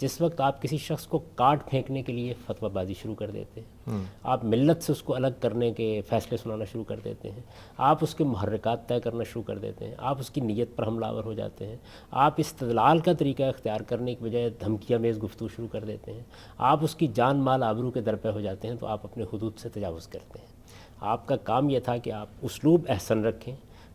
جس وقت آپ کسی شخص کو کاٹ پھینکنے کے لیے فتویٰ بازی شروع کر دیتے ہیں، آپ ملت سے اس کو الگ کرنے کے فیصلے سنانا شروع کر دیتے ہیں، آپ اس کے محرکات طے کرنا شروع کر دیتے ہیں، آپ اس کی نیت پر حملہ آور ہو جاتے ہیں، آپ استدلال کا طریقہ اختیار کرنے کی بجائے دھمکیاں میز گفتگو شروع کر دیتے ہیں، آپ اس کی جان مال آبرو کے در پہ ہو جاتے ہیں، تو آپ اپنے حدود سے تجاوز کرتے ہیں۔ آپ کا کام یہ تھا کہ آپ اسلوب احسن رکھیں،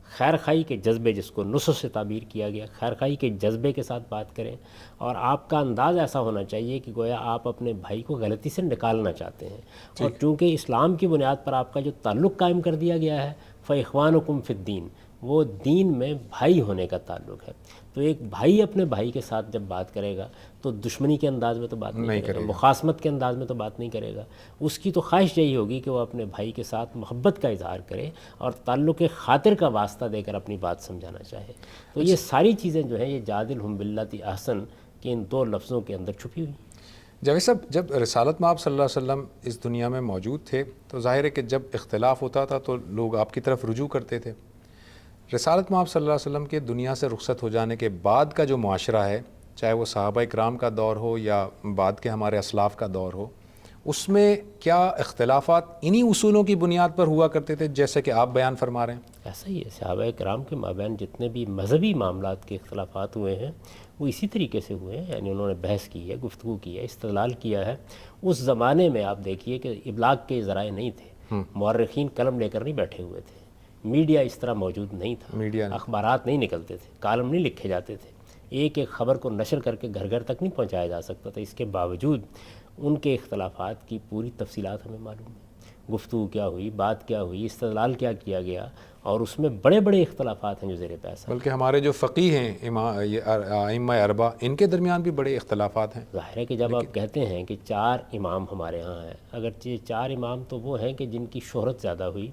خیر خواہی کے جذبے، جس کو نصح سے تعبیر کیا گیا، خیر خواہی کے جذبے کے ساتھ بات کریں، اور آپ کا انداز ایسا ہونا چاہیے کہ گویا آپ اپنے بھائی کو غلطی سے نکالنا چاہتے ہیں، اور چونکہ اسلام کی بنیاد پر آپ کا جو تعلق قائم کر دیا گیا ہے، فَإِخْوَانُكُمْ فِي الدِّينِ، وہ دین میں بھائی ہونے کا تعلق ہے، تو ایک بھائی اپنے بھائی کے ساتھ جب بات کرے گا تو دشمنی کے انداز میں تو بات نہیں کرے گا، مخاصمت کے انداز میں تو بات نہیں کرے گا، اس کی تو خواہش یہی ہوگی کہ وہ اپنے بھائی کے ساتھ محبت کا اظہار کرے اور تعلق خاطر کا واسطہ دے کر اپنی بات سمجھانا چاہے۔ تو یہ ساری چیزیں جو ہیں یہ جادلہم باللتی احسن کے ان دو لفظوں کے اندر چھپی ہوئی۔ جاوید صاحب، جب رسالت مآب صلی اللہ علیہ وسلم اس دنیا میں موجود تھے تو ظاہر ہے کہ جب اختلاف ہوتا تھا تو لوگ آپ کی طرف رجوع کرتے تھے۔ رسالت مآب صلی اللہ علیہ وسلم کے دنیا سے رخصت ہو جانے کے بعد کا جو معاشرہ ہے، چاہے وہ صحابہ اکرام کا دور ہو یا بعد کے ہمارے اسلاف کا دور ہو، اس میں کیا اختلافات انہی اصولوں کی بنیاد پر ہوا کرتے تھے جیسے کہ آپ بیان فرما رہے ہیں؟ ایسا ہی ہے، صحابہ کرام کے مابین جتنے بھی مذہبی معاملات کے اختلافات ہوئے ہیں وہ اسی طریقے سے ہوئے ہیں، یعنی انہوں نے بحث کی ہے، گفتگو کی ہے، استدلال کیا ہے۔ اس زمانے میں آپ دیکھیے کہ ابلاغ کے ذرائع نہیں تھے، مورخین قلم لے کر نہیں بیٹھے ہوئے تھے، میڈیا اس طرح موجود نہیں تھا، اخبارات نہیں نکلتے تھے، کالم نہیں لکھے جاتے تھے، ایک ایک خبر کو نشر کر کے گھر گھر تک نہیں پہنچایا جا سکتا تھا۔ اس کے باوجود ان کے اختلافات کی پوری تفصیلات ہمیں معلوم ہے، گفتگو کیا ہوئی، بات کیا ہوئی، استدلال کیا کیا گیا، اور اس میں بڑے بڑے اختلافات ہیں جو زیر بحث ہیں۔ بلکہ ہمارے جو فقیہ ہیں ائمہ اربعہ، ان کے درمیان بھی بڑے اختلافات ہیں۔ ظاہر ہے کہ جب آپ کہتے ہیں کہ 4 امام ہمارے ہاں ہیں، اگرچہ 4 امام تو وہ ہیں کہ جن کی شہرت زیادہ ہوئی،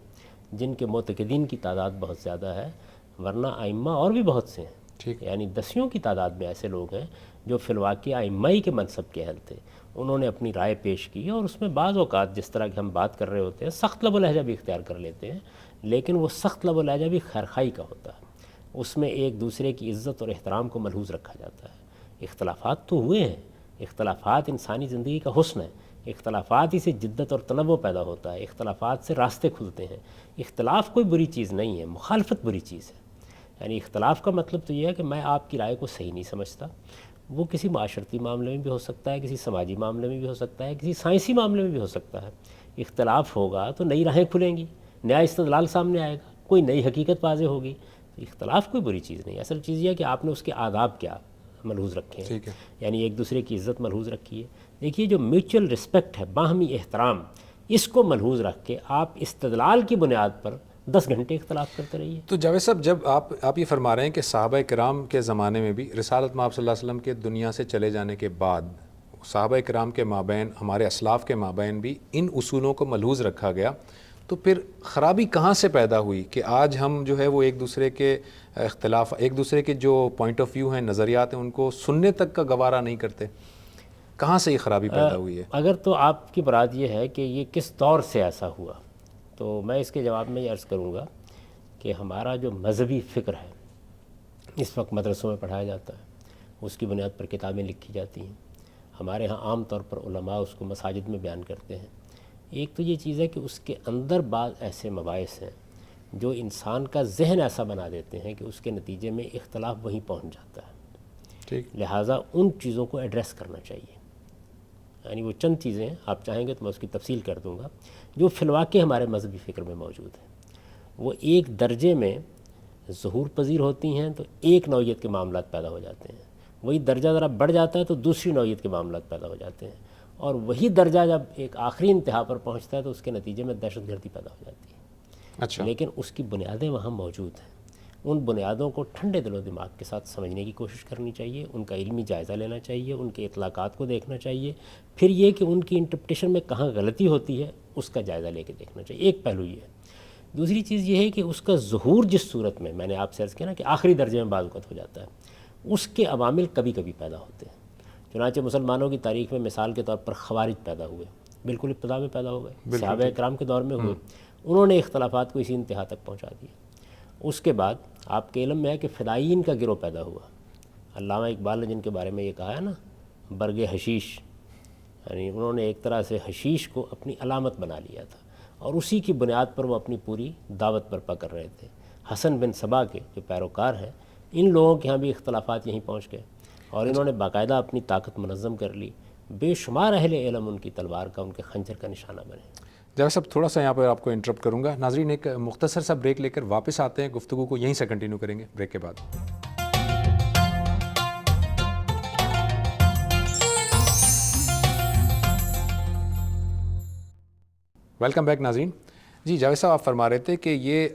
جن کے معتقدین کی تعداد بہت زیادہ ہے، ورنہ ائمہ اور بھی بہت سے ہیں، یعنی دسیوں کی تعداد میں ایسے لوگ ہیں جو فی الواقع ائمہ ہی کے منصب کے اہل تھے، انہوں نے اپنی رائے پیش کی، اور اس میں بعض اوقات جس طرح کہ ہم بات کر رہے ہوتے ہیں سخت لب و لہجہ بھی اختیار کر لیتے ہیں، لیکن وہ سخت لب و لہجہ بھی خیرخواہی کا ہوتا ہے، اس میں ایک دوسرے کی عزت اور احترام کو ملحوظ رکھا جاتا ہے۔ اختلافات تو ہوئے ہیں، اختلافات انسانی زندگی کا حسن ہے، اختلافات ہی سے جدت اور تنوع پیدا ہوتا ہے، اختلافات سے راستے کھلتے ہیں، اختلاف کوئی بری چیز نہیں ہے، مخالفت بری چیز ہے۔ یعنی اختلاف کا مطلب تو یہ ہے کہ میں آپ کی رائے کو صحیح نہیں سمجھتا، وہ کسی معاشرتی معاملے میں بھی ہو سکتا ہے، کسی سماجی معاملے میں بھی ہو سکتا ہے، کسی سائنسی معاملے میں بھی ہو سکتا ہے۔ اختلاف ہوگا تو نئی راہیں کھلیں گی، نیا استدلال سامنے آئے گا، کوئی نئی حقیقت واضح ہوگی۔ تو اختلاف کوئی بری چیز نہیں، اصل چیز یہ ہے کہ آپ نے اس کے آداب کیا ملحوظ رکھے ہیں، یعنی ایک دوسرے کی عزت ملحوظ رکھی ہے۔ دیکھیے جو میوچل رسپیکٹ ہے، باہمی احترام، اس کو ملحوظ رکھ کے آپ استدلال کی بنیاد پر 10 گھنٹے اختلاف کرتے رہیے۔ تو جاوید صاحب، جب آپ یہ فرما رہے ہیں کہ صحابہ کرام کے زمانے میں بھی رسالت مآب صلی اللہ علیہ وسلم کے دنیا سے چلے جانے کے بعد صحابہ کرام کے مابین، ہمارے اسلاف کے مابین بھی ان اصولوں کو ملحوظ رکھا گیا، تو پھر خرابی کہاں سے پیدا ہوئی کہ آج ہم جو ہے وہ ایک دوسرے کے اختلاف، ایک دوسرے کے جو پوائنٹ آف ویو ہیں، نظریات ہیں، ان کو سننے تک کا گوارا نہیں کرتے؟ کہاں سے یہ خرابی پیدا ہوئی ہے؟ اگر تو آپ کی مراد یہ ہے کہ یہ کس دور سے ایسا ہوا، تو میں اس کے جواب میں یہ عرض کروں گا کہ ہمارا جو مذہبی فکر ہے اس وقت مدرسوں میں پڑھایا جاتا ہے، اس کی بنیاد پر کتابیں لکھی جاتی ہیں، ہمارے ہاں عام طور پر علماء اس کو مساجد میں بیان کرتے ہیں۔ ایک تو یہ چیز ہے کہ اس کے اندر بعض ایسے مباحث ہیں جو انسان کا ذہن ایسا بنا دیتے ہیں کہ اس کے نتیجے میں اختلاف وہیں پہنچ جاتا ہے، لہٰذا ان چیزوں کو ایڈریس کرنا چاہیے۔ یعنی وہ چند چیزیں آپ چاہیں گے تو میں اس کی تفصیل کر دوں گا جو فی الواقع ہمارے مذہبی فکر میں موجود ہیں، وہ ایک درجے میں ظہور پذیر ہوتی ہیں تو ایک نوعیت کے معاملات پیدا ہو جاتے ہیں، وہی درجہ ذرا بڑھ جاتا ہے تو دوسری نوعیت کے معاملات پیدا ہو جاتے ہیں، اور وہی درجہ جب ایک آخری انتہا پر پہنچتا ہے تو اس کے نتیجے میں دہشت گردی پیدا ہو جاتی ہے۔ لیکن اس کی بنیادیں وہاں موجود ہیں، ان بنیادوں کو ٹھنڈے دل و دماغ کے ساتھ سمجھنے کی کوشش کرنی چاہیے، ان کا علمی جائزہ لینا چاہیے، ان کے اطلاقات کو دیکھنا چاہیے، پھر یہ کہ ان کی انٹرپریٹیشن میں کہاں غلطی ہوتی ہے اس کا جائزہ لے کے دیکھنا چاہیے۔ ایک پہلو یہ ہے۔ دوسری چیز یہ ہے کہ اس کا ظہور جس صورت میں نے آپ سے عرض کیا نا کہ آخری درجے میں بعض اوقات ہو جاتا ہے، اس کے عوامل کبھی کبھی پیدا ہوتے ہیں۔ چنانچہ مسلمانوں کی تاریخ میں مثال کے طور پر خوارج پیدا ہوئے، بالکل ابتدا میں پیدا ہو گئے، صحابہ کرام کے دور میں ہوئے، انہوں نے اختلافات کو اسی انتہا تک پہنچا دیا۔ اس کے بعد آپ کے علم میں ہے کہ فدائین کا گروہ پیدا ہوا، علامہ اقبال نے جن کے بارے میں یہ کہا ہے نا، برگ حشیش، یعنی انہوں نے ایک طرح سے حشیش کو اپنی علامت بنا لیا تھا، اور اسی کی بنیاد پر وہ اپنی پوری دعوت برپا کر رہے تھے۔ حسن بن صبا کے جو پیروکار ہیں، ان لوگوں کے ہاں بھی اختلافات یہیں پہنچ گئے، اور انہوں نے باقاعدہ اپنی طاقت منظم کر لی۔ بے شمار اہل علم ان کی تلوار کا، ان کے خنجر کا نشانہ بنے۔ جاوید صاحب تھوڑا سا یہاں پر آپ کو انٹرپٹ کروں گا، ناظرین ایک مختصر سا بریک لے کر واپس آتے ہیں، گفتگو کو یہیں سے کنٹینیو کریں گے بریک کے بعد۔ ویلکم بیک ناظرین۔ جی جاوید صاحب آپ فرما رہے تھے کہ یہ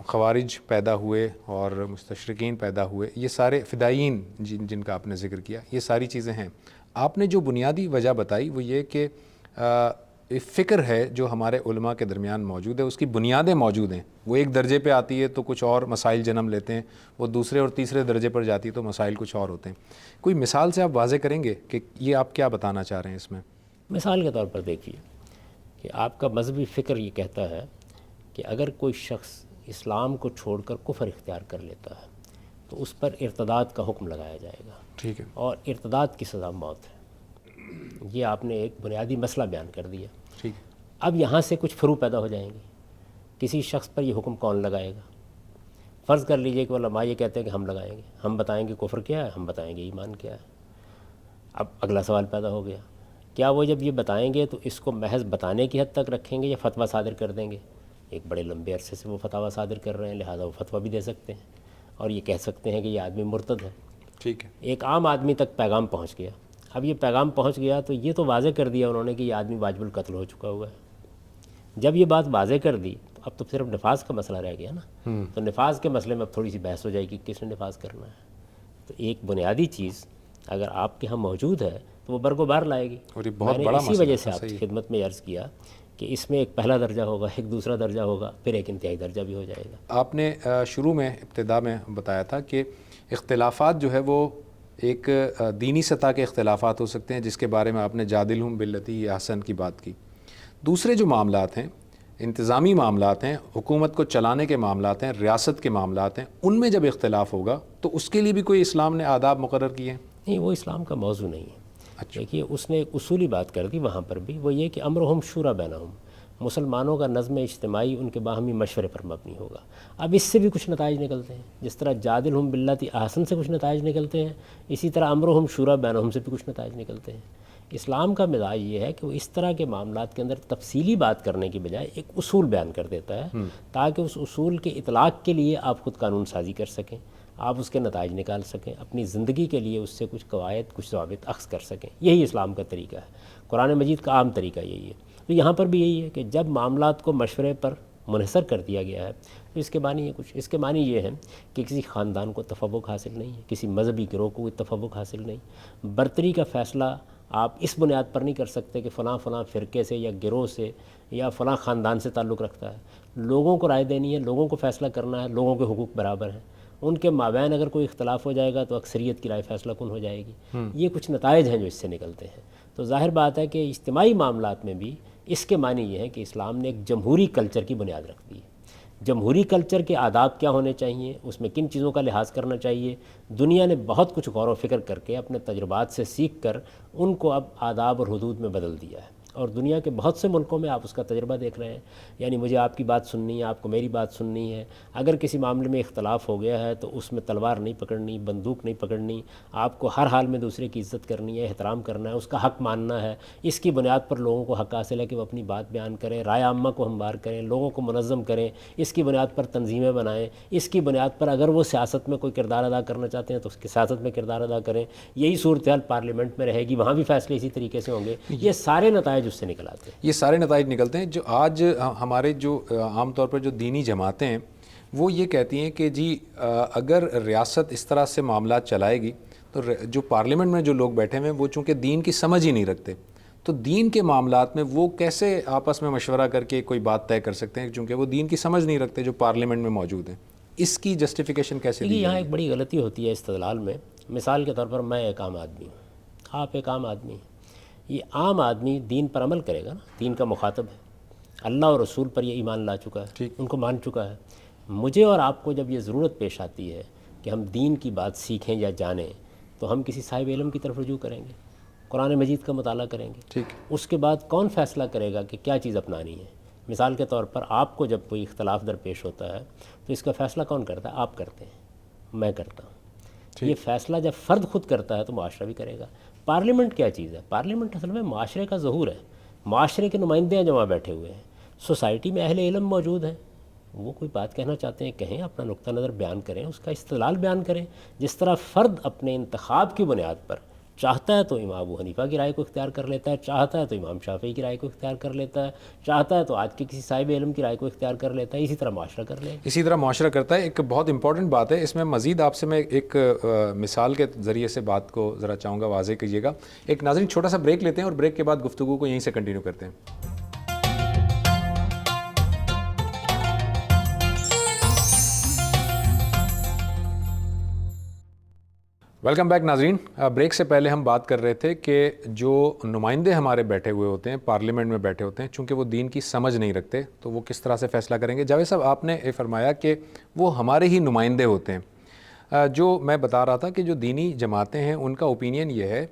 خوارج پیدا ہوئے اور مستشرقین پیدا ہوئے، یہ سارے فدائیین جن کا آپ نے ذکر کیا، یہ ساری چیزیں ہیں۔ آپ نے جو بنیادی وجہ بتائی وہ یہ کہ فکر ہے جو ہمارے علماء کے درمیان موجود ہے، اس کی بنیادیں موجود ہیں، وہ ایک درجے پہ آتی ہے تو کچھ اور مسائل جنم لیتے ہیں، وہ دوسرے اور تیسرے درجے پر جاتی ہے تو مسائل کچھ اور ہوتے ہیں۔ کوئی مثال سے آپ واضح کریں گے کہ یہ آپ کیا بتانا چاہ رہے ہیں اس میں؟ مثال کے طور پر دیکھیے کہ آپ کا مذہبی فکر یہ کہتا ہے کہ اگر کوئی شخص اسلام کو چھوڑ کر کفر اختیار کر لیتا ہے تو اس پر ارتداد کا حکم لگایا جائے گا، ٹھیک ہے، اور اور ارتداد کی سزا موت ہے۔ یہ آپ نے ایک بنیادی مسئلہ بیان کر دیا۔ ٹھیک، اب یہاں سے کچھ فروع پیدا ہو جائیں گے۔ کسی شخص پر یہ حکم کون لگائے گا؟ فرض کر لیجئے کہ علماء یہ کہتے ہیں کہ ہم لگائیں گے، ہم بتائیں گے کفر کیا ہے، ہم بتائیں گے ایمان کیا ہے۔ اب اگلا سوال پیدا ہو گیا، کیا وہ جب یہ بتائیں گے تو اس کو محض بتانے کی حد تک رکھیں گے یا فتویٰ صادر کر دیں گے؟ ایک بڑے لمبے عرصے سے وہ فتویٰ صادر کر رہے ہیں، لہٰذا وہ فتویٰ بھی دے سکتے ہیں اور یہ کہہ سکتے ہیں کہ یہ آدمی مرتد ہے۔ ٹھیک ہے، ایک عام آدمی تک پیغام پہنچ گیا۔ اب یہ پیغام پہنچ گیا تو یہ تو واضح کر دیا انہوں نے کہ یہ آدمی واجب القتل ہو چکا ہوا ہے۔ جب یہ بات واضح کر دی تو اب تو صرف نفاذ کا مسئلہ رہ گیا نا، تو نفاذ کے مسئلے میں اب تھوڑی سی بحث ہو جائے گی کس نے نفاذ کرنا ہے۔ تو ایک بنیادی چیز اگر آپ کے ہاں موجود ہے تو وہ برگ و بار لائے گی۔ اور یہ بہت میں بڑا نے اسی مسئلہ وجہ سے ہے، آپ صحیح کی خدمت میں عرض کیا کہ اس میں ایک پہلا درجہ ہوگا، ایک دوسرا درجہ ہوگا، پھر ایک انتہائی درجہ بھی ہو جائے گا۔ آپ نے شروع میں ابتدا میں بتایا تھا کہ اختلافات جو ہے وہ ایک دینی سطح کے اختلافات ہو سکتے ہیں، جس کے بارے میں آپ نے جادلہم باللتی احسن کی بات کی۔ دوسرے جو معاملات ہیں، انتظامی معاملات ہیں، حکومت کو چلانے کے معاملات ہیں، ریاست کے معاملات ہیں، ان میں جب اختلاف ہوگا تو اس کے لیے بھی کوئی اسلام نے آداب مقرر کیے ہیں؟ نہیں، وہ اسلام کا موضوع نہیں ہے۔ دیکھیے اس نے ایک اصولی بات کر دی وہاں پر بھی، وہ یہ کہ امرہم شورا بینہم، مسلمانوں کا نظم اجتماعی ان کے باہمی مشورے پر مبنی ہوگا۔ اب اس سے بھی کچھ نتائج نکلتے ہیں، جس طرح جادلہم باللتی احسن سے کچھ نتائج نکلتے ہیں، اسی طرح امرہم شورا بینہم سے بھی کچھ نتائج نکلتے ہیں۔ اسلام کا مزاج یہ ہے کہ وہ اس طرح کے معاملات کے اندر تفصیلی بات کرنے کی بجائے ایک اصول بیان کر دیتا ہے، تاکہ اس اصول کے اطلاق کے لیے آپ خود قانون سازی کر سکیں، آپ اس کے نتائج نکال سکیں، اپنی زندگی کے لیے اس سے کچھ قواعد، کچھ ضوابط اخذ کر سکیں۔ یہی اسلام کا طریقہ ہے، قرآن مجید کا عام طریقہ یہی ہے۔ تو یہاں پر بھی یہی ہے کہ جب معاملات کو مشورے پر منحصر کر دیا گیا ہے تو اس کے معنی اس کے معنی یہ ہے کہ کسی خاندان کو تفوق حاصل نہیں ہے، کسی مذہبی گروہ کو کوئی تفوق حاصل نہیں۔ برتری کا فیصلہ آپ اس بنیاد پر نہیں کر سکتے کہ فلاں فلاں فرقے سے یا گروہ سے یا فلاں خاندان سے تعلق رکھتا ہے۔ لوگوں کو رائے دینی ہے، لوگوں کو فیصلہ کرنا ہے، لوگوں کے حقوق برابر ہیں۔ ان کے مابین اگر کوئی اختلاف ہو جائے گا تو اکثریت کی رائے فیصلہ کن ہو جائے گی۔ یہ کچھ نتائج ہیں جو اس سے نکلتے ہیں۔ تو ظاہر بات ہے کہ اجتماعی معاملات میں بھی اس کے معنی یہ ہے کہ اسلام نے ایک جمہوری کلچر کی بنیاد رکھ دی ہے۔ جمہوری کلچر کے آداب کیا ہونے چاہیے، اس میں کن چیزوں کا لحاظ کرنا چاہیے، دنیا نے بہت کچھ غور و فکر کر کے اپنے تجربات سے سیکھ کر ان کو اب آداب اور حدود میں بدل دیا ہے، اور دنیا کے بہت سے ملکوں میں آپ اس کا تجربہ دیکھ رہے ہیں۔ یعنی مجھے آپ کی بات سننی ہے، آپ کو میری بات سننی ہے، اگر کسی معاملے میں اختلاف ہو گیا ہے تو اس میں تلوار نہیں پکڑنی، بندوق نہیں پکڑنی، آپ کو ہر حال میں دوسرے کی عزت کرنی ہے، احترام کرنا ہے، اس کا حق ماننا ہے۔ اس کی بنیاد پر لوگوں کو حق حاصل ہے کہ وہ اپنی بات بیان کریں، رائے عامہ کو ہموار کریں، لوگوں کو منظم کریں، اس کی بنیاد پر تنظیمیں بنائیں، اس کی بنیاد پر اگر وہ سیاست میں کوئی کردار ادا کرنا چاہتے ہیں تو اس کی سیاست میں کردار ادا کریں۔ یہی صورتحال پارلیمنٹ میں رہے گی، وہاں بھی فیصلے اسی طریقے سے ہوں گے۔ یہ سارے نتائج اس سے نکل آتے ہیں۔ یہ سارے نتائج نکلتے ہیں۔ جو آج ہمارے جو عام طور پر جو دینی جماعتیں ہیں وہ یہ کہتی ہیں کہ جی اگر ریاست اس طرح سے معاملات چلائے گی تو جو پارلیمنٹ میں جو لوگ بیٹھے ہوئے ہیں وہ چونکہ دین کی سمجھ ہی نہیں رکھتے، تو دین کے معاملات میں وہ کیسے آپس میں مشورہ کر کے کوئی بات طے کر سکتے ہیں، چونکہ وہ دین کی سمجھ نہیں رکھتے جو پارلیمنٹ میں موجود ہیں۔ اس کی جسٹیفیکیشن کیسے دی؟ یہاں ایک بڑی غلطی ہوتی ہے استدلال میں۔ مثال کے طور پر میں ایک عام آدمی ہوں، آپ ایک عام آدمی ہیں۔ یہ عام آدمی دین پر عمل کرے گا نا، دین کا مخاطب ہے، اللہ اور رسول پر یہ ایمان لا چکا ہے، ان کو مان چکا ہے۔ مجھے اور آپ کو جب یہ ضرورت پیش آتی ہے کہ ہم دین کی بات سیکھیں یا جانیں تو ہم کسی صاحب علم کی طرف رجوع کریں گے۔ قرآن مجید کا مطالعہ کریں گے. ٹھیک. اس کے بعد کون فیصلہ کرے گا کہ کیا چیز اپنانی ہے؟ مثال کے طور پر آپ کو جب کوئی اختلاف درپیش ہوتا ہے تو اس کا فیصلہ کون کرتا ہے؟ آپ کرتے ہیں، میں کرتا ہوں. یہ فیصلہ جب فرد خود کرتا ہے تو معاشرہ بھی کرے گا. پارلیمنٹ کیا چیز ہے؟ پارلیمنٹ اصل میں معاشرے کا ظہور ہے. معاشرے کے نمائندے ہیں جو وہاں بیٹھے ہوئے ہیں. سوسائٹی میں اہل علم موجود ہیں، وہ کوئی بات کہنا چاہتے ہیں کہیں، اپنا نقطہ نظر بیان کریں، اس کا استدلال بیان کریں. جس طرح فرد اپنے انتخاب کی بنیاد پر چاہتا ہے تو امام ابو حنیفہ کی رائے کو اختیار کر لیتا ہے، چاہتا ہے تو امام شافعی کی رائے کو اختیار کر لیتا ہے، چاہتا ہے تو آج کے کسی صاحب علم کی رائے کو اختیار کر لیتا ہے. اسی طرح معاشرہ کر لے، اسی طرح معاشرہ کرتا ہے. ایک بہت امپورٹنٹ بات ہے، اس میں مزید آپ سے میں ایک مثال کے ذریعے سے بات کو ذرا چاہوں گا واضح کیجیے گا. ایک ناظرین چھوٹا سا بریک لیتے ہیں اور بریک کے بعد گفتگو کو یہیں سے کنٹینیو کرتے ہیں. ویلکم بیک ناظرین. بریک سے پہلے ہم بات کر رہے تھے کہ جو نمائندے ہمارے بیٹھے ہوئے ہوتے ہیں، پارلیمنٹ میں بیٹھے ہوتے ہیں، چونکہ وہ دین کی سمجھ نہیں رکھتے تو وہ کس طرح سے فیصلہ کریں گے. جاوید صاحب، آپ نے یہ فرمایا کہ وہ ہمارے ہی نمائندے ہوتے ہیں. جو میں بتا رہا تھا کہ جو دینی جماعتیں ہیں ان کا اوپینین یہ ہے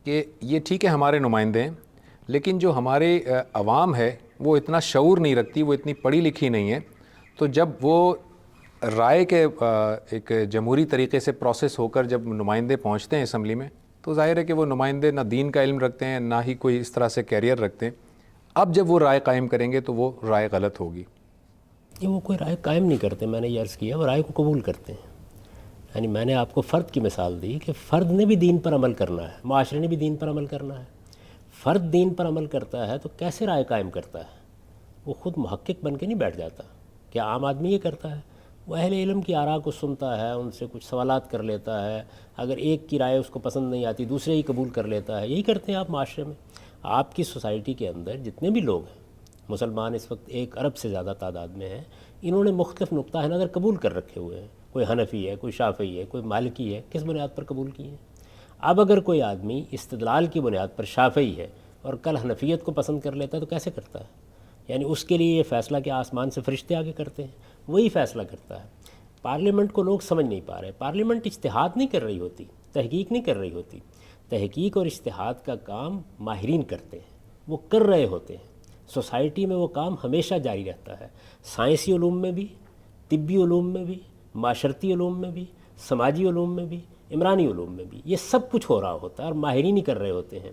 کہ یہ ٹھیک ہے ہمارے نمائندے ہیں، لیکن جو ہمارے عوام ہے وہ اتنا شعور نہیں رکھتی، وہ اتنی پڑھی لکھی نہیں ہے. تو جب وہ رائے کے ایک جمہوری طریقے سے پروسیس ہو کر جب نمائندے پہنچتے ہیں اسمبلی میں، تو ظاہر ہے کہ وہ نمائندے نہ دین کا علم رکھتے ہیں نہ ہی کوئی اس طرح سے کیریئر رکھتے ہیں. اب جب وہ رائے قائم کریں گے تو وہ رائے غلط ہوگی. یہ وہ کوئی رائے قائم نہیں کرتے، میں نے یہ عرض کیا، وہ رائے کو قبول کرتے ہیں. یعنی میں نے آپ کو فرد کی مثال دی کہ فرد نے بھی دین پر عمل کرنا ہے، معاشرے نے بھی دین پر عمل کرنا ہے. فرد دین پر عمل کرتا ہے تو کیسے رائے قائم کرتا ہے؟ وہ خود محقق بن کے نہیں بیٹھ جاتا. کیا عام آدمی یہ کرتا ہے؟ وہ اہل علم کی آراء کو سنتا ہے، ان سے کچھ سوالات کر لیتا ہے، اگر ایک کی رائے اس کو پسند نہیں آتی دوسرے ہی قبول کر لیتا ہے. یہی کرتے ہیں آپ معاشرے میں. آپ کی سوسائٹی کے اندر جتنے بھی لوگ ہیں، مسلمان اس وقت 1 ارب سے زیادہ تعداد میں ہیں، انہوں نے مختلف نقطہ نظر قبول کر رکھے ہوئے ہیں. کوئی حنفی ہے، کوئی شافعی ہے، کوئی مالکی ہے. کس بنیاد پر قبول کیے ہیں؟ اب اگر کوئی آدمی استدلال کی بنیاد پر شافعی ہے اور کل حنفیت کو پسند کر لیتا ہے تو کیسے کرتا ہے؟ یعنی اس کے لیے یہ فیصلہ کہ آسمان سے فرشتے آگے کرتے ہیں، وہی فیصلہ کرتا ہے. پارلیمنٹ کو لوگ سمجھ نہیں پا رہے. پارلیمنٹ اجتہاد نہیں کر رہی ہوتی، تحقیق نہیں کر رہی ہوتی. تحقیق اور اجتہاد کا کام ماہرین کرتے ہیں، وہ کر رہے ہوتے ہیں. سوسائٹی میں وہ کام ہمیشہ جاری رہتا ہے. سائنسی علوم میں بھی، طبی علوم میں بھی، معاشرتی علوم میں بھی، سماجی علوم میں بھی، عمرانی علوم میں بھی، یہ سب کچھ ہو رہا ہوتا ہے اور ماہرین ہی کر رہے ہوتے ہیں.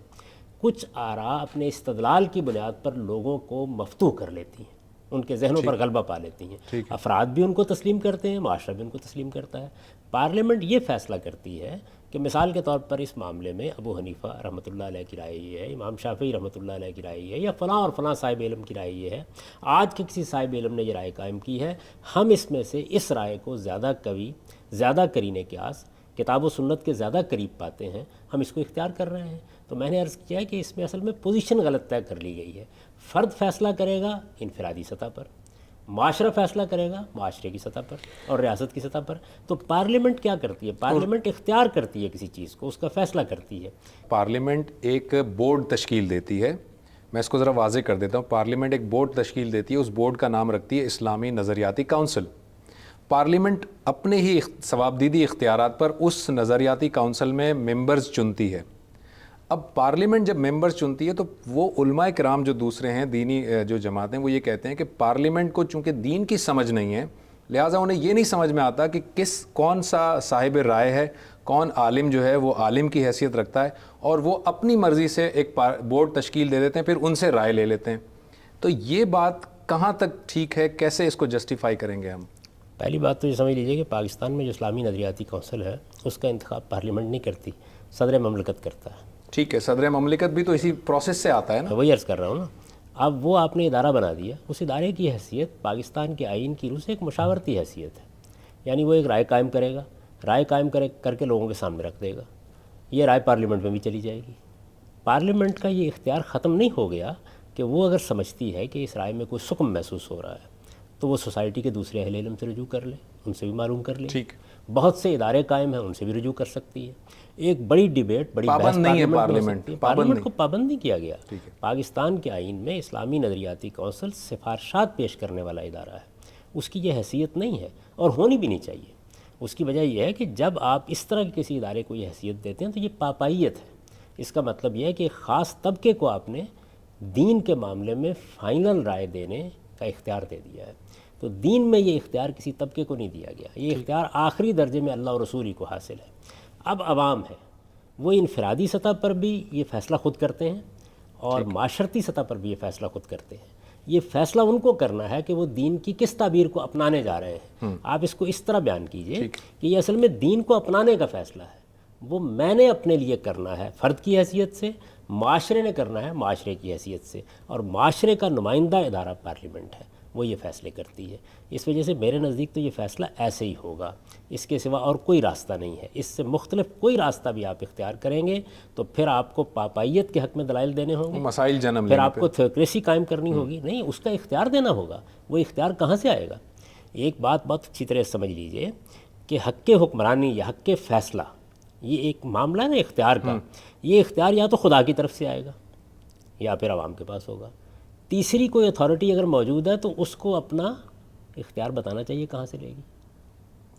کچھ آراء اپنے استدلال کی بنیاد پر لوگوں کو مفتوح کر لیتی ہیں، ان کے ذہنوں پر غلبہ پا لیتی ہیں. افراد بھی ان کو تسلیم کرتے ہیں، معاشرہ بھی ان کو تسلیم کرتا ہے. پارلیمنٹ یہ فیصلہ کرتی ہے کہ مثال کے طور پر اس معاملے میں ابو حنیفہ رحمۃ اللہ علیہ کی رائے یہ ہے، امام شافعی رحمۃ اللہ علیہ کی رائے یہ ہے، یا فلاں اور فلاں صاحب علم کی رائے یہ ہے. آج کے کسی صاحب علم نے یہ رائے قائم کی ہے، ہم اس میں سے اس رائے کو زیادہ قوی، زیادہ قرینہ قیاس، کتاب و سنت کے زیادہ قریب پاتے ہیں، ہم اس کو اختیار کر رہے ہیں. تو میں نے عرض کیا کہ اس میں اصل میں پوزیشن غلط طے کر لی گئی ہے. فرد فیصلہ کرے گا انفرادی سطح پر، معاشرہ فیصلہ کرے گا معاشرے کی سطح پر اور ریاست کی سطح پر. تو پارلیمنٹ کیا کرتی ہے؟ پارلیمنٹ اختیار کرتی ہے کسی چیز کو، اس کا فیصلہ کرتی ہے. پارلیمنٹ ایک بورڈ تشکیل دیتی ہے. میں اس کو ذرا واضح کر دیتا ہوں. پارلیمنٹ ایک بورڈ تشکیل دیتی ہے، اس بورڈ کا نام رکھتی ہے اسلامی نظریاتی کونسل. پارلیمنٹ اپنے ہی ثوابدیدی اختیارات پر اس نظریاتی کونسل میں ممبرز چنتی ہے. اب پارلیمنٹ جب ممبرز چنتی ہے تو وہ علماء کرام جو دوسرے ہیں، دینی جو جماعتیں، وہ یہ کہتے ہیں کہ پارلیمنٹ کو چونکہ دین کی سمجھ نہیں ہے، لہٰذا انہیں یہ نہیں سمجھ میں آتا کہ کون سا صاحب رائے ہے، کون عالم جو ہے وہ عالم کی حیثیت رکھتا ہے، اور وہ اپنی مرضی سے ایک بورڈ تشکیل دے دیتے ہیں، پھر ان سے رائے لے لیتے ہیں. تو یہ بات کہاں تک ٹھیک ہے؟ کیسے اس کو جسٹیفائی کریں گے ہم؟ پہلی بات تو یہ سمجھ لیجیے کہ پاکستان میں جو اسلامی نظریاتی کونسل ہے اس کا انتخاب پارلیمنٹ نہیں کرتی، صدر مملکت کرتا ہے. ٹھیک ہے، صدر مملکت بھی تو اسی پروسیس سے آتا ہے نا. وہی عرض کر رہا ہوں نا. اب وہ آپ نے ادارہ بنا دیا، اس ادارے کی حیثیت پاکستان کے آئین کی روح سے ایک مشاورتی حیثیت ہے. یعنی وہ ایک رائے قائم کرے گا، رائے قائم کر کے لوگوں کے سامنے رکھ دے گا. یہ رائے پارلیمنٹ میں بھی چلی جائے گی. پارلیمنٹ کا یہ اختیار ختم نہیں ہو گیا کہ وہ اگر سمجھتی ہے کہ اس رائے میں کوئی سکم محسوس ہو رہا ہے تو وہ سوسائٹی کے دوسرے اہل علم سے رجوع کر لے، ان سے بھی معلوم کر لے. ٹھیک. بہت سے ادارے قائم ہیں، ان سے بھی رجوع کر سکتی ہے. ایک بڑی ڈیبیٹ، بڑی بحث پابند نہیں ہے پارلیمنٹ. پارلیمنٹ کو پابند نہیں کیا گیا. پاکستان کے آئین میں اسلامی نظریاتی کونسل سفارشات پیش کرنے والا ادارہ ہے. اس کی یہ حیثیت نہیں ہے اور ہونی بھی نہیں چاہیے. اس کی وجہ یہ ہے کہ جب آپ اس طرح کے کسی ادارے کو یہ حیثیت دیتے ہیں تو یہ پاپائیت ہے. اس کا مطلب یہ ہے کہ ایک خاص طبقے کو آپ نے دین کے معاملے میں فائنل رائے دینے کا اختیار دے دیا ہے. تو دین میں یہ اختیار کسی طبقے کو نہیں دیا گیا, یہ اختیار آخری درجے میں اللہ اور رسول ہی کو حاصل ہے. اب عوام ہے وہ انفرادی سطح پر بھی یہ فیصلہ خود کرتے ہیں اور معاشرتی سطح پر بھی یہ فیصلہ خود کرتے ہیں. یہ فیصلہ ان کو کرنا ہے کہ وہ دین کی کس تعبیر کو اپنانے جا رہے ہیں. آپ اس کو اس طرح بیان کیجئے کہ یہ اصل میں دین کو اپنانے کا فیصلہ ہے, وہ میں نے اپنے لیے کرنا ہے فرد کی حیثیت سے, معاشرے نے کرنا ہے معاشرے کی حیثیت سے, اور معاشرے کا نمائندہ ادارہ پارلیمنٹ ہے, وہ یہ فیصلے کرتی ہے. اس وجہ سے میرے نزدیک تو یہ فیصلہ ایسے ہی ہوگا, اس کے سوا اور کوئی راستہ نہیں ہے. اس سے مختلف کوئی راستہ بھی آپ اختیار کریں گے تو پھر آپ کو پاپائیت کے حق میں دلائل دینے ہوں گے, مسائل جنم پھر آپ کو تھیوکریسی قائم کرنی ہوگی. نہیں, اس کا اختیار دینا ہوگا. وہ اختیار کہاں سے آئے گا؟ ایک بات بہت اچھی طرح سمجھ لیجئے کہ حق حکمرانی یا حق فیصلہ یہ ایک معاملہ ہے نا اختیار کا, یہ اختیار یا تو خدا کی طرف سے آئے گا یا پھر عوام کے پاس ہوگا. تیسری کوئی اتھارٹی اگر موجود ہے تو اس کو اپنا اختیار بتانا چاہیے کہاں سے لے گی.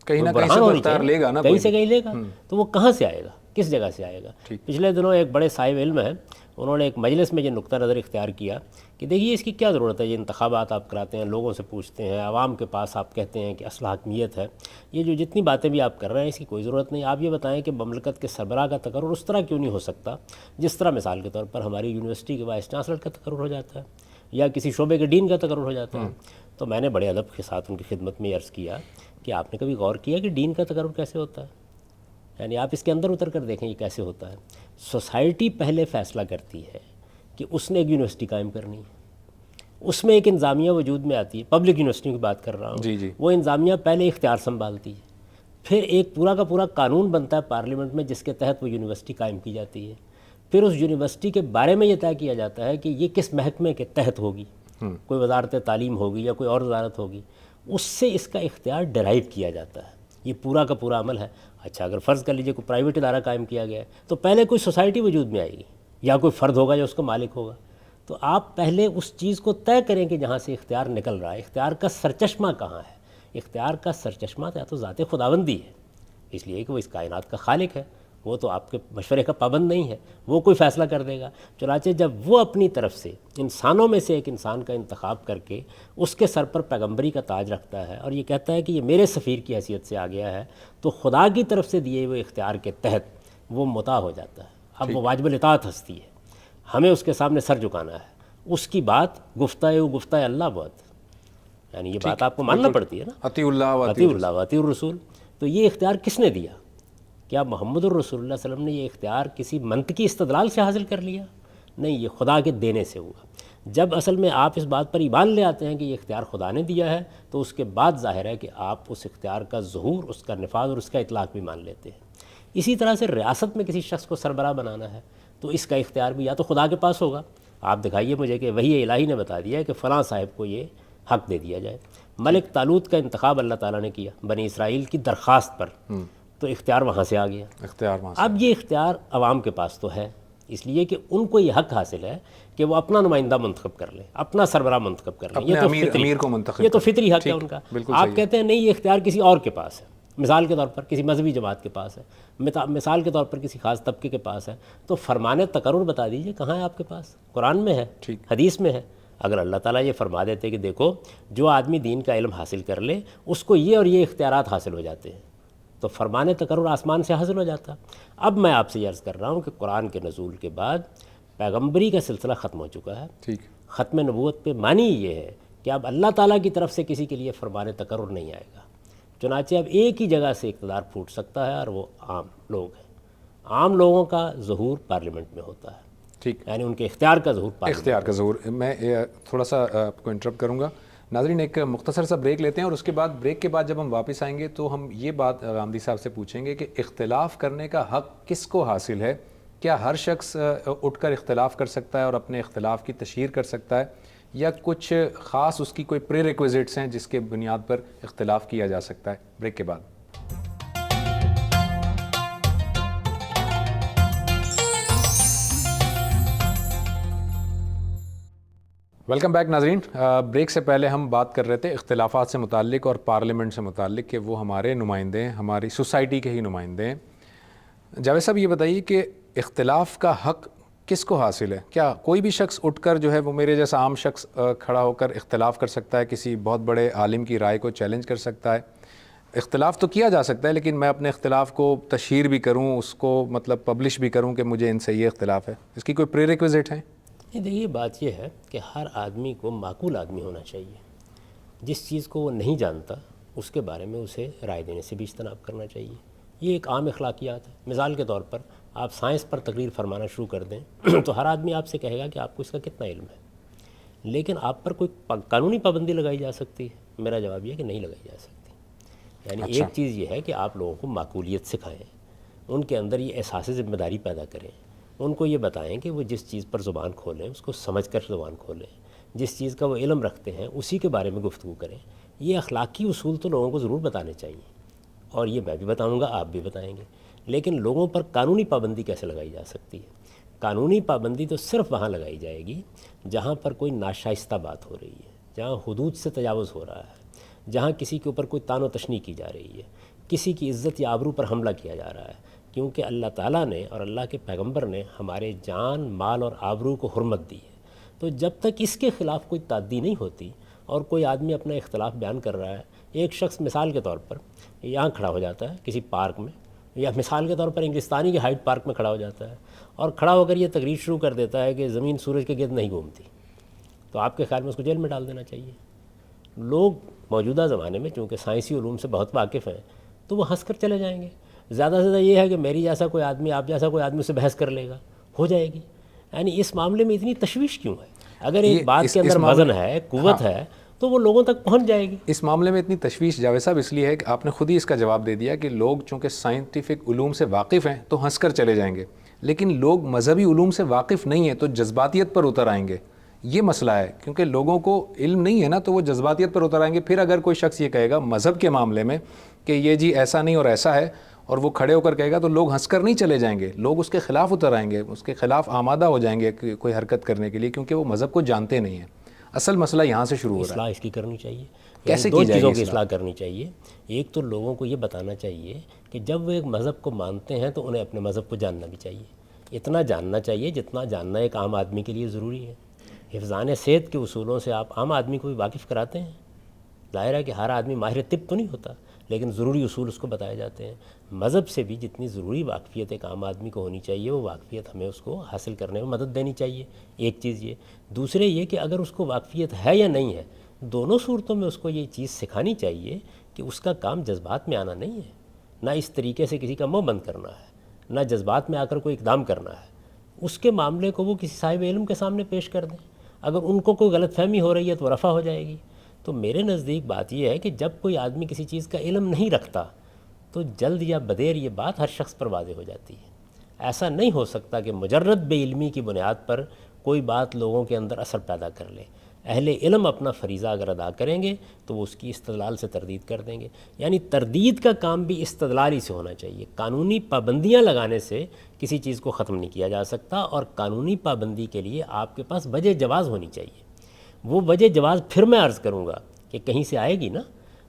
کہیں نہ کہیں سے اختیار لے گا نا, کہیں سے کہیں لے گا, تو وہ کہاں سے آئے گا, کس جگہ سے آئے گا. پچھلے دنوں ایک بڑے صاحب علم ہیں, انہوں نے ایک مجلس میں یہ نقطہ نظر اختیار کیا کہ دیکھیے اس کی کیا ضرورت ہے, یہ انتخابات آپ کراتے ہیں, لوگوں سے پوچھتے ہیں, عوام کے پاس آپ کہتے ہیں کہ اصل حاکمیت ہے, یہ جو جتنی باتیں بھی آپ کر رہے ہیں اس کی کوئی ضرورت نہیں. آپ یہ بتائیں کہ مملکت کے سربراہ کا تقرر اس طرح کیوں نہیں ہو سکتا جس طرح مثال کے طور پر ہماری یونیورسٹی کے وائس چانسلر کا تقرر ہو جاتا ہے یا کسی شعبے کے ڈین کا تقرر ہو جاتا ہے. تو میں نے بڑے ادب کے ساتھ ان کی خدمت میں عرض کیا کہ آپ نے کبھی غور کیا کہ ڈین کا تقرر کیسے ہوتا ہے؟ یعنی آپ اس کے اندر اتر کر دیکھیں یہ کیسے ہوتا ہے. سوسائٹی پہلے فیصلہ کرتی ہے کہ اس نے ایک یونیورسٹی قائم کرنی ہے, اس میں ایک انظامیہ وجود میں آتی ہے, پبلک یونیورسٹی کی بات کر رہا ہوں, وہ انظامیہ پہلے اختیار سنبھالتی ہے, پھر ایک پورا کا پورا قانون بنتا ہے پارلیمنٹ میں جس کے تحت وہ یونیورسٹی قائم کی جاتی ہے. پھر اس یونیورسٹی کے بارے میں یہ طے کیا جاتا ہے کہ یہ کس محکمے کے تحت ہوگی, کوئی وزارت تعلیم ہوگی یا کوئی اور وزارت ہوگی, اس سے اس کا اختیار ڈرائیو کیا جاتا ہے. یہ پورا کا پورا عمل ہے. اچھا اگر فرض کر لیجئے کوئی پرائیویٹ ادارہ قائم کیا گیا ہے تو پہلے کوئی سوسائٹی وجود میں آئے گی یا کوئی فرد ہوگا یا اس کا مالک ہوگا. تو آپ پہلے اس چیز کو طے کریں کہ جہاں سے اختیار نکل رہا ہے, اختیار کا سرچشمہ کہاں ہے. اختیار کا سرچشمہ یا تو ذات خداوندی ہے, اس لیے کہ وہ اس کائنات کا خالق ہے, وہ تو آپ کے مشورے کا پابند نہیں ہے, وہ کوئی فیصلہ کر دے گا. چنانچہ جب وہ اپنی طرف سے انسانوں میں سے ایک انسان کا انتخاب کر کے اس کے سر پر پیغمبری کا تاج رکھتا ہے اور یہ کہتا ہے کہ یہ میرے سفیر کی حیثیت سے آ گیا ہے, تو خدا کی طرف سے دیے ہوئے اختیار کے تحت وہ مطاع ہو جاتا ہے. اب وہ واجب الاطاعت ہستی ہے, ہمیں اس کے سامنے سر جھکانا ہے. اس کی بات گفتہ اللہ بہت, یعنی یہ بات آپ کو ماننا پڑتی ہے نا, اطیع اللہ و اطیع الرسول. تو یہ اختیار کس نے دیا؟ کیا محمد الرسول اللہ صلی اللہ علیہ وسلم نے یہ اختیار کسی منطقی استدلال سے حاصل کر لیا؟ نہیں, یہ خدا کے دینے سے ہوا. جب اصل میں آپ اس بات پر ایمان لے آتے ہیں کہ یہ اختیار خدا نے دیا ہے تو اس کے بعد ظاہر ہے کہ آپ اس اختیار کا ظہور, اس کا نفاذ اور اس کا اطلاق بھی مان لیتے ہیں. اسی طرح سے ریاست میں کسی شخص کو سربراہ بنانا ہے تو اس کا اختیار بھی یا تو خدا کے پاس ہوگا, آپ دکھائیے مجھے کہ وحی الہی نے بتا دیا ہے کہ فلاں صاحب کو یہ حق دے دیا جائے. ملک طالوت کا انتخاب اللہ تعالیٰ نے کیا بنی اسرائیل کی درخواست پر, تو اختیار وہاں سے آ گیا. اب یہ اختیار عوام کے پاس تو ہے, اس لیے کہ ان کو یہ حق حاصل ہے کہ وہ اپنا نمائندہ منتخب کر لیں, اپنا سربراہ منتخب کر لیں. یہ تو فطری حق ہے ان کا. آپ کہتے ہیں نہیں, یہ اختیار کسی اور کے پاس ہے, مثال کے طور پر کسی مذہبی جماعت کے پاس ہے, مثال کے طور پر کسی خاص طبقے کے پاس ہے. تو فرمان تقرر بتا دیجئے کہاں ہے آپ کے پاس؟ قرآن میں ہے, حدیث میں ہے. اگر اللہ تعالیٰ یہ فرما دیتے کہ دیکھو جو آدمی دین کا علم حاصل کر لے اس کو یہ اور یہ اختیارات حاصل ہو جاتے ہیں, تو فرمان تقرر آسمان سے حاصل ہو جاتا. اب میں آپ سے یہ عرض کر رہا ہوں کہ قرآن کے نزول کے بعد پیغمبری کا سلسلہ ختم ہو چکا ہے. ختم نبوت پہ معنی یہ ہے کہ اب اللہ تعالیٰ کی طرف سے کسی کے لیے فرمان تقرر نہیں آئے گا. چنانچہ اب ایک ہی جگہ سے اقتدار پھوٹ سکتا ہے اور وہ عام لوگ ہیں. عام لوگوں کا ظہور پارلیمنٹ میں ہوتا ہے, یعنی ان کے اختیار کا ظہور. میں تھوڑا سا آپ کو انٹرپٹ کروں گا. ناظرین ایک مختصر سا بریک لیتے ہیں اور اس کے بعد بریک کے بعد جب ہم واپس آئیں گے تو ہم یہ بات غامدی صاحب سے پوچھیں گے کہ اختلاف کرنے کا حق کس کو حاصل ہے. کیا ہر شخص اٹھ کر اختلاف کر سکتا ہے اور اپنے اختلاف کی تشہیر کر سکتا ہے, یا کچھ خاص اس کی کوئی پری ریکویزٹس ہیں جس کے بنیاد پر اختلاف کیا جا سکتا ہے؟ بریک کے بعد. ویلکم بیک ناظرین. بریک سے پہلے ہم بات کر رہے تھے اختلافات سے متعلق اور پارلیمنٹ سے متعلق کہ وہ ہمارے نمائندے ہیں, ہماری سوسائٹی کے ہی نمائندے ہیں. جاوید صاحب یہ بتائیے کہ اختلاف کا حق کس کو حاصل ہے؟ کیا کوئی بھی شخص اٹھ کر جو ہے وہ میرے جیسا عام شخص کھڑا ہو کر اختلاف کر سکتا ہے، کسی بہت بڑے عالم کی رائے کو چیلنج کر سکتا ہے؟ اختلاف تو کیا جا سکتا ہے، لیکن میں اپنے اختلاف کو تشہیر بھی کروں، اس کو مطلب پبلش بھی کروں کہ مجھے ان سے یہ اختلاف ہے، اس کی کوئی پری ریکویزٹ ہے؟ دیکھیے بات یہ ہے کہ ہر آدمی کو معقول آدمی ہونا چاہیے. جس چیز کو وہ نہیں جانتا اس کے بارے میں اسے رائے دینے سے بھی اجتناب کرنا چاہیے. یہ ایک عام اخلاقیات ہے. مثال کے طور پر آپ سائنس پر تقریر فرمانا شروع کر دیں تو ہر آدمی آپ سے کہے گا کہ آپ کو اس کا کتنا علم ہے، لیکن آپ پر کوئی قانونی پابندی لگائی جا سکتی ہے؟ میرا جواب یہ ہے کہ نہیں لگائی جا سکتی. یعنی ایک چیز یہ ہے کہ آپ لوگوں کو معقولیت سکھائیں، ان کے اندر یہ احساس ذمہ داری پیدا کریں، ان کو یہ بتائیں کہ وہ جس چیز پر زبان کھولیں اس کو سمجھ کر زبان کھولیں، جس چیز کا وہ علم رکھتے ہیں اسی کے بارے میں گفتگو کریں. یہ اخلاقی اصول تو لوگوں کو ضرور بتانے چاہیے، اور یہ میں بھی بتاؤں گا، آپ بھی بتائیں گے. لیکن لوگوں پر قانونی پابندی کیسے لگائی جا سکتی ہے؟ قانونی پابندی تو صرف وہاں لگائی جائے گی جہاں پر کوئی ناشائستہ بات ہو رہی ہے، جہاں حدود سے تجاوز ہو رہا ہے، جہاں کسی کے اوپر کوئی طعن و تشنیع کی جا رہی ہے، کسی کی عزت یا آبرو پر حملہ کیا جا رہا ہے. کیونکہ اللہ تعالیٰ نے اور اللہ کے پیغمبر نے ہمارے جان، مال اور آبرو کو حرمت دی ہے. تو جب تک اس کے خلاف کوئی تعدی نہیں ہوتی اور کوئی آدمی اپنا اختلاف بیان کر رہا ہے، ایک شخص مثال کے طور پر یہاں کھڑا ہو جاتا ہے کسی پارک میں، یا مثال کے طور پر انگلستانی کے ہائیڈ پارک میں کھڑا ہو جاتا ہے اور کھڑا ہو کر یہ تقریر شروع کر دیتا ہے کہ زمین سورج کے گرد نہیں گھومتی، تو آپ کے خیال میں اس کو جیل میں ڈال دینا چاہیے؟ لوگ موجودہ زمانے میں چونکہ سائنسی علوم سے بہت واقف ہیں تو وہ ہنس کر چلے جائیں گے. زیادہ سے زیادہ یہ ہے کہ میری جیسا کوئی آدمی، آپ جیسا کوئی آدمی اس سے بحث کر لے گا، ہو جائے گی. یعنی اس معاملے میں اتنی تشویش کیوں ہے؟ اگر ایک بات کے اندر وزن ہے، قوت ہے، تو وہ لوگوں تک پہنچ جائے گی. اس معاملے میں اتنی تشویش جاوید صاحب اس لیے ہے کہ آپ نے خود ہی اس کا جواب دے دیا کہ لوگ چونکہ سائنٹیفک علوم سے واقف ہیں تو ہنس کر چلے جائیں گے، لیکن لوگ مذہبی علوم سے واقف نہیں ہیں تو جذباتیت پر اتر آئیں گے. یہ مسئلہ ہے، کیونکہ لوگوں کو علم نہیں ہے نا تو وہ جذباتیت پر اتر آئیں گے. پھر اگر کوئی شخص یہ کہے گا مذہب کے معاملے میں کہ یہ جی ایسا نہیں اور ایسا ہے، اور وہ کھڑے ہو کر کہے گا، تو لوگ ہنس کر نہیں چلے جائیں گے، لوگ اس کے خلاف اتر آئیں گے، اس کے خلاف آمادہ ہو جائیں گے کوئی حرکت کرنے کے لیے، کیونکہ وہ مذہب کو جانتے نہیں ہیں. اصل مسئلہ یہاں سے شروع ہو رہا ہے. اصلاح اس کی کرنی چاہیے. کیسے دو کی جائے گی چیزوں کی اصلاح کرنی چاہیے. ایک تو لوگوں کو یہ بتانا چاہیے کہ جب وہ ایک مذہب کو مانتے ہیں تو انہیں اپنے مذہب کو جاننا بھی چاہیے. اتنا جاننا چاہیے جتنا جاننا ایک عام آدمی کے لیے ضروری ہے. حفظان صحت کے اصولوں سے آپ عام آدمی کو بھی واقف کراتے ہیں. ظاہر ہے کہ ہر آدمی ماہر طب تو نہیں ہوتا، لیکن ضروری اصول اس کو بتائے جاتے ہیں. مذہب سے بھی جتنی ضروری واقفیت ایک عام آدمی کو ہونی چاہیے وہ واقفیت ہمیں اس کو حاصل کرنے میں مدد دینی چاہیے. ایک چیز یہ. دوسرے یہ کہ اگر اس کو واقفیت ہے یا نہیں ہے، دونوں صورتوں میں اس کو یہ چیز سکھانی چاہیے کہ اس کا کام جذبات میں آنا نہیں ہے، نہ اس طریقے سے کسی کا منہ بند کرنا ہے، نہ جذبات میں آ کر کوئی اقدام کرنا ہے. اس کے معاملے کو وہ کسی صاحب علم کے سامنے پیش کر دیں. اگر ان کو کوئی غلط فہمی ہو رہی ہے تو رفع ہو جائے گی. تو میرے نزدیک بات یہ ہے کہ جب کوئی آدمی کسی چیز کا علم نہیں رکھتا تو جلد یا بدیر یہ بات ہر شخص پر واضح ہو جاتی ہے. ایسا نہیں ہو سکتا کہ مجرد بے علمی کی بنیاد پر کوئی بات لوگوں کے اندر اثر پیدا کر لے. اہل علم اپنا فریضہ اگر ادا کریں گے تو وہ اس کی استدلال سے تردید کر دیں گے. یعنی تردید کا کام بھی استدلال ہی سے ہونا چاہیے. قانونی پابندیاں لگانے سے کسی چیز کو ختم نہیں کیا جا سکتا، اور قانونی پابندی کے لیے آپ کے پاس وجہ جواز ہونی چاہیے. وہ وجہ جواز پھر میں عرض کروں گا کہ کہیں سے آئے گی نا،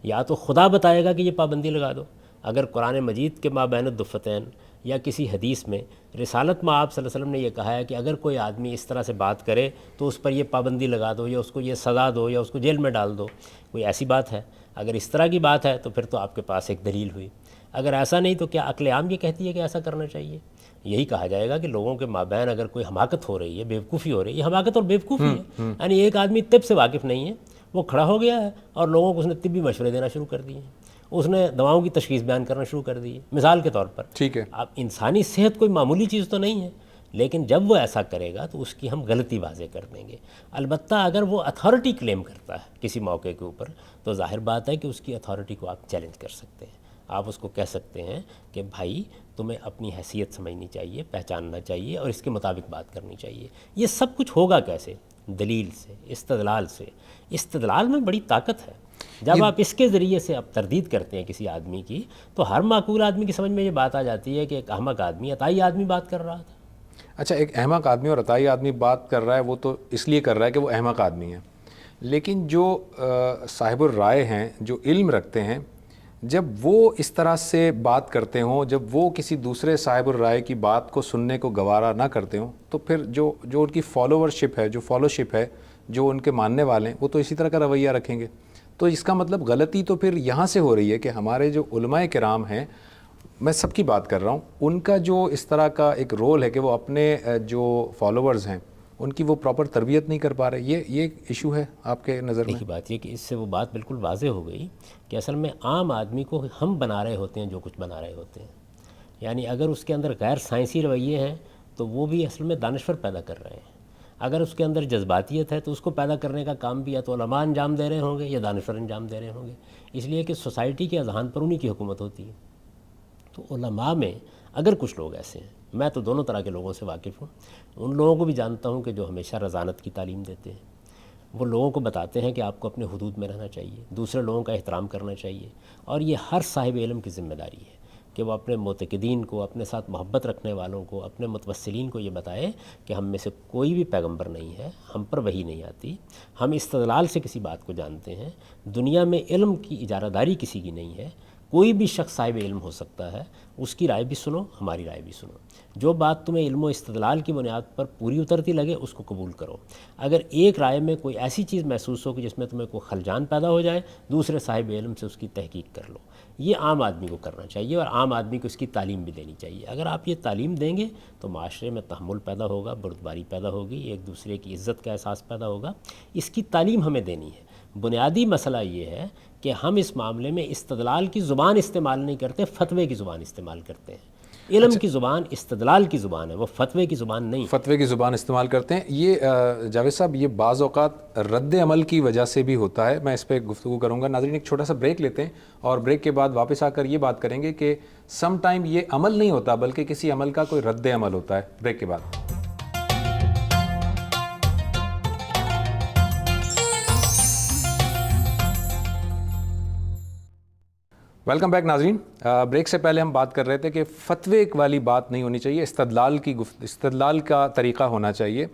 یا تو خدا بتائے گا کہ یہ پابندی لگا دو. اگر قرآن مجید کے مابین الدفتین یا کسی حدیث میں رسالت میں آپ صلی اللہ علیہ وسلم نے یہ کہا ہے کہ اگر کوئی آدمی اس طرح سے بات کرے تو اس پر یہ پابندی لگا دو، یا اس کو یہ سزا دو، یا اس کو جیل میں ڈال دو، کوئی ایسی بات ہے؟ اگر اس طرح کی بات ہے تو پھر تو آپ کے پاس ایک دلیل ہوئی. اگر ایسا نہیں تو کیا عقل عام یہ کہتی ہے کہ ایسا کرنا چاہیے؟ یہی کہا جائے گا کہ لوگوں کے مابین اگر کوئی حماقت ہو رہی ہے، بیوقوفی ہو رہی ہے، یہ حماقت اور بیوقوفی ہے. یعنی ایک آدمی طب سے واقف نہیں ہے، وہ کھڑا ہو گیا ہے اور لوگوں کو اس نے طبی مشورے دینا شروع کر دیے ہیں، اس نے دواؤں کی تشخیص بیان کرنا شروع کر دی ہے. مثال کے طور پر ٹھیک ہے، اب انسانی صحت کوئی معمولی چیز تو نہیں ہے، لیکن جب وہ ایسا کرے گا تو اس کی ہم غلطی واضح کر دیں گے. البتہ اگر وہ اتھارٹی کلیم کرتا ہے کسی موقع کے اوپر تو ظاہر بات ہے کہ اس کی اتھارٹی کو آپ چیلنج کر سکتے ہیں. آپ اس کو کہہ سکتے ہیں کہ بھائی تمہیں اپنی حیثیت سمجھنی چاہیے، پہچاننا چاہیے اور اس کے مطابق بات کرنی چاہیے. یہ سب کچھ ہوگا کیسے؟ دلیل سے، استدلال سے. استدلال میں بڑی طاقت ہے. جب آپ اس کے ذریعے سے آپ تردید کرتے ہیں کسی آدمی کی تو ہر معقول آدمی کی سمجھ میں یہ بات آ جاتی ہے کہ ایک احمق آدمی، عطائی آدمی بات کر رہا تھا. اچھا، ایک احمق آدمی اور عطائی آدمی بات کر رہا ہے، وہ تو اس لیے کر رہا ہے کہ وہ احمق آدمی ہے. لیکن جو صاحب الرائے ہیں، جو علم رکھتے ہیں، جب وہ اس طرح سے بات کرتے ہوں، جب وہ کسی دوسرے صاحب الرائے کی بات کو سننے کو گوارا نہ کرتے ہوں، تو پھر جو ان کی فالوورشپ ہے، جو فالوشپ ہے، جو ان کے ماننے والے ہیں، وہ تو اسی طرح کا رویہ رکھیں گے. تو اس کا مطلب غلطی تو پھر یہاں سے ہو رہی ہے کہ ہمارے جو علماء کرام ہیں، میں سب کی بات کر رہا ہوں، ان کا جو اس طرح کا ایک رول ہے کہ وہ اپنے جو فالوورز ہیں ان کی وہ پراپر تربیت نہیں کر پا رہے. یہ ایک ایشو ہے آپ کے نظر میں؟ دیکھیے بات یہ کہ اس سے وہ بات بالکل واضح ہو گئی کہ اصل میں عام آدمی کو ہم بنا رہے ہوتے ہیں جو کچھ بنا رہے ہوتے ہیں. یعنی اگر اس کے اندر غیر سائنسی رویے ہیں تو وہ بھی اصل میں دانشور پیدا کر رہے ہیں. اگر اس کے اندر جذباتیت ہے تو اس کو پیدا کرنے کا کام بھی یا تو علماء انجام دے رہے ہوں گے یا دانشور انجام دے رہے ہوں گے. اس لیے کہ سوسائٹی کے اذہان پر انہی کی حکومت ہوتی ہے. تو علماء میں اگر کچھ لوگ ایسے ہیں، میں تو دونوں طرح کے لوگوں سے واقف ہوں، ان لوگوں کو بھی جانتا ہوں کہ جو ہمیشہ رضانت کی تعلیم دیتے ہیں. وہ لوگوں کو بتاتے ہیں کہ آپ کو اپنے حدود میں رہنا چاہیے، دوسرے لوگوں کا احترام کرنا چاہیے، اور یہ ہر صاحب علم کی ذمہ داری ہے کہ وہ اپنے معتقدین کو، اپنے ساتھ محبت رکھنے والوں کو، اپنے متوسلین کو یہ بتائے کہ ہم میں سے کوئی بھی پیغمبر نہیں ہے، ہم پر وحی نہیں آتی، ہم استدلال سے کسی بات کو جانتے ہیں، دنیا میں علم کی اجارہ داری کسی کی نہیں ہے. کوئی بھی شخص صاحب علم ہو سکتا ہے، اس کی رائے بھی سنو، ہماری رائے بھی سنو. جو بات تمہیں علم و استدلال کی بنیاد پر پوری اترتی لگے اس کو قبول کرو. اگر ایک رائے میں کوئی ایسی چیز محسوس ہو کہ جس میں تمہیں کوئی خلجان پیدا ہو جائے، دوسرے صاحب علم سے اس کی تحقیق کر لو. یہ عام آدمی کو کرنا چاہیے اور عام آدمی کو اس کی تعلیم بھی دینی چاہیے. اگر آپ یہ تعلیم دیں گے تو معاشرے میں تحمل پیدا ہوگا، بردباری پیدا ہوگی، ایک دوسرے کی عزت کا احساس پیدا ہوگا. اس کی تعلیم ہمیں دینی ہے. بنیادی مسئلہ یہ ہے کہ ہم اس معاملے میں استدلال کی زبان استعمال نہیں کرتے، فتوے کی زبان استعمال کرتے ہیں. علم کی زبان استدلال کی زبان ہے، وہ فتوے کی زبان نہیں. فتوے کی زبان استعمال کرتے ہیں. یہ جاوید صاحب، یہ بعض اوقات رد عمل کی وجہ سے بھی ہوتا ہے. میں اس پہ گفتگو کروں گا. ناظرین ایک چھوٹا سا بریک لیتے ہیں اور بریک کے بعد واپس آ کر یہ بات کریں گے کہ سم ٹائم یہ عمل نہیں ہوتا بلکہ کسی عمل کا کوئی رد عمل ہوتا ہے. بریک کے بعد. ویلکم بیک ناظرین. بریک سے پہلے ہم بات کر رہے تھے کہ فتوے والی بات نہیں ہونی چاہیے، استدلال کا طریقہ ہونا چاہیے.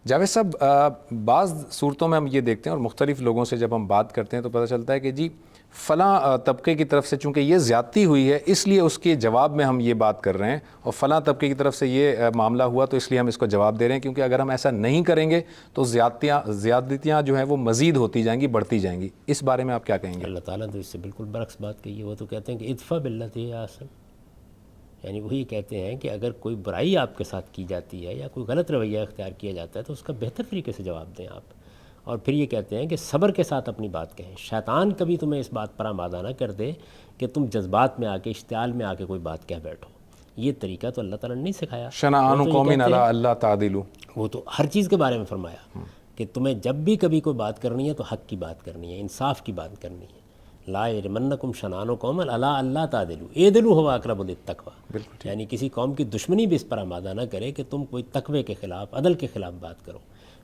جاوید صاحب، بعض صورتوں میں ہم یہ دیکھتے ہیں اور مختلف لوگوں سے جب ہم بات کرتے ہیں تو پتہ چلتا ہے کہ جی فلاں طبقے کی طرف سے چونکہ یہ زیادتی ہوئی ہے اس لیے اس کے جواب میں ہم یہ بات کر رہے ہیں، اور فلاں طبقے کی طرف سے یہ معاملہ ہوا تو اس لیے ہم اس کو جواب دے رہے ہیں، کیونکہ اگر ہم ایسا نہیں کریں گے تو زیادتیاں جو ہیں وہ مزید ہوتی جائیں گی، بڑھتی جائیں گی. اس بارے میں آپ کیا کہیں گے؟ اللہ تعالیٰ تو اس سے بالکل برعکس بات کہی ہے. وہ تو کہتے ہیں کہ ادفع باللتی ہی احسن. یعنی وہی کہتے ہیں کہ اگر کوئی برائی آپ کے ساتھ کی جاتی ہے یا کوئی غلط رویہ اختیار کیا جاتا ہے تو اس کا بہتر طریقے سے جواب دیں آپ. اور پھر یہ کہتے ہیں کہ صبر کے ساتھ اپنی بات کہیں. شیطان کبھی تمہیں اس بات پر آمادہ نہ کر دے کہ تم جذبات میں آ کے، اشتعال میں آ کے کوئی بات کہہ بیٹھو. یہ طریقہ تو اللہ تعالیٰ نے نہیں سکھایا. شنآن قوم علی اللہ تعدلوا، وہ تو ہر چیز کے بارے میں فرمایا کہ تمہیں جب بھی کبھی کوئی بات کرنی ہے تو حق کی بات کرنی ہے، انصاف کی بات کرنی ہے. لا یجرمنکم شنآن قوم علی اللہ تعدلوا اعدلوا هو اقرب للتقوی. یعنی کسی قوم کی دشمنی بھی اس پر آمادہ نہ کرے کہ تم کوئی تقوی کے خلاف، عدل کے خلاف بات کرو.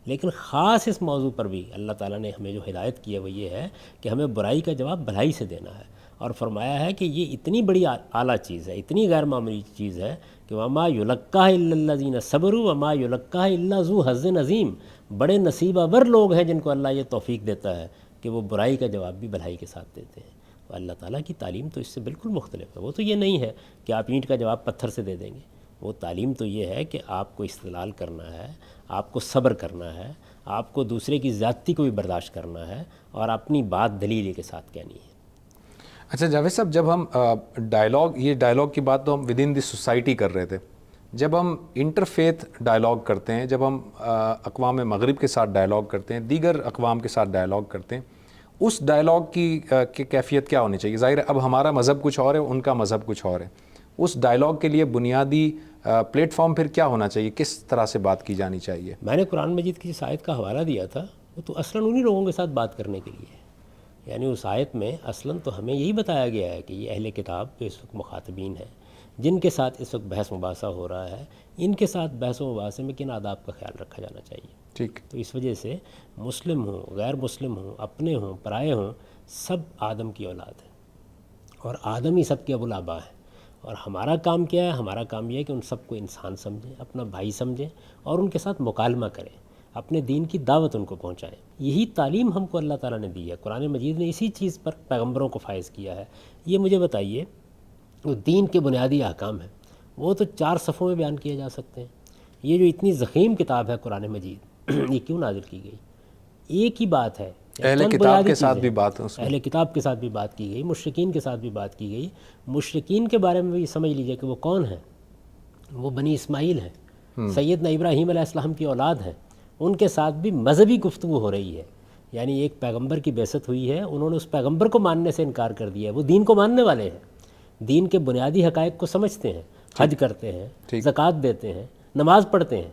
لیکن خاص اس موضوع پر بھی اللہ تعالیٰ نے ہمیں جو ہدایت کی ہے وہ یہ ہے کہ ہمیں برائی کا جواب بھلائی سے دینا ہے. اور فرمایا ہے کہ یہ اتنی بڑی اعلیٰ چیز ہے، اتنی غیر معمولی چیز ہے کہ وما یلقاها الا الذین صبروا وما یلقاها الا ذو حظ عظیم. بڑے نصیب آور لوگ ہیں جن کو اللہ یہ توفیق دیتا ہے کہ وہ برائی کا جواب بھی بھلائی کے ساتھ دیتے ہیں. اللہ تعالیٰ کی تعلیم تو اس سے بالکل مختلف ہے. وہ تو یہ نہیں ہے کہ آپ اینٹ کا جواب پتھر سے دے دیں گے. وہ تعلیم تو یہ ہے کہ آپ کو استدلال کرنا ہے، آپ کو صبر کرنا ہے، آپ کو دوسرے کی زیادتی کو بھی برداشت کرنا ہے اور اپنی بات دلیل کے ساتھ کہنی ہے. اچھا جاوید صاحب، جب ہم یہ ڈائلاگ کی بات تو ہم ود ان دی سوسائٹی کر رہے تھے. جب ہم انٹرفیتھ ڈائلاگ کرتے ہیں، جب ہم اقوام مغرب کے ساتھ ڈائلاگ کرتے ہیں، دیگر اقوام کے ساتھ ڈائلاگ کرتے ہیں، اس ڈائلاگ کی کیفیت کیا ہونی چاہیے؟ ظاہر ہے اب ہمارا مذہب کچھ اور ہے، ان کا مذہب کچھ اور ہے. اس ڈائلاگ کے لیے بنیادی پلیٹ فارم پھر کیا ہونا چاہیے؟ کس طرح سے بات کی جانی چاہیے؟ میں نے قرآن مجید کی جس آیت کا حوالہ دیا تھا وہ تو اصلاً انہی لوگوں کے ساتھ بات کرنے کے لیے ہے. یعنی اس آیت میں اصلاً تو ہمیں یہی بتایا گیا ہے کہ یہ اہل کتاب جو اس وقت مخاطبین ہیں، جن کے ساتھ اس وقت بحث مباحثہ ہو رہا ہے، ان کے ساتھ بحث و مباحثے میں کن آداب کا خیال رکھا جانا چاہیے. ٹھیک. تو اس وجہ سے مسلم ہوں، غیر مسلم ہوں، اپنے ہوں، پرائے ہوں، سب آدم کی اولاد ہیں اور آدم ہی سب کے ابو الآبا ہیں. اور ہمارا کام کیا ہے؟ ہمارا کام یہ ہے کہ ان سب کو انسان سمجھیں، اپنا بھائی سمجھیں اور ان کے ساتھ مکالمہ کریں. اپنے دین کی دعوت ان کو پہنچائیں. یہی تعلیم ہم کو اللہ تعالیٰ نے دی ہے. قرآن مجید نے اسی چیز پر پیغمبروں کو فائز کیا ہے. یہ مجھے بتائیے وہ دین کے بنیادی احکام ہیں وہ تو 4 صفحوں میں بیان کیے جا سکتے ہیں. یہ جو اتنی ضخیم کتاب ہے قرآن مجید یہ کیوں نازل کی گئی؟ ایک ہی بات ہے. اہل کتاب کے ساتھ بھی بات ہے اس میں. اہل کتاب کے ساتھ بھی بات کی گئی, مشرکین کے ساتھ بھی بات کی گئی. مشرکین کے بارے میں بھی سمجھ لیجئے کہ وہ کون ہیں. وہ بنی اسماعیل ہیں, سیدنا ابراہیم علیہ السلام کی اولاد ہیں. ان کے ساتھ بھی مذہبی گفتگو ہو رہی ہے. یعنی ایک پیغمبر کی بعثت ہوئی ہے, انہوں نے اس پیغمبر کو ماننے سے انکار کر دیا ہے. وہ دین کو ماننے والے ہیں, دین کے بنیادی حقائق کو سمجھتے ہیں, حج کرتے ہیں, زکوٰۃ دیتے ہیں, نماز پڑھتے ہیں.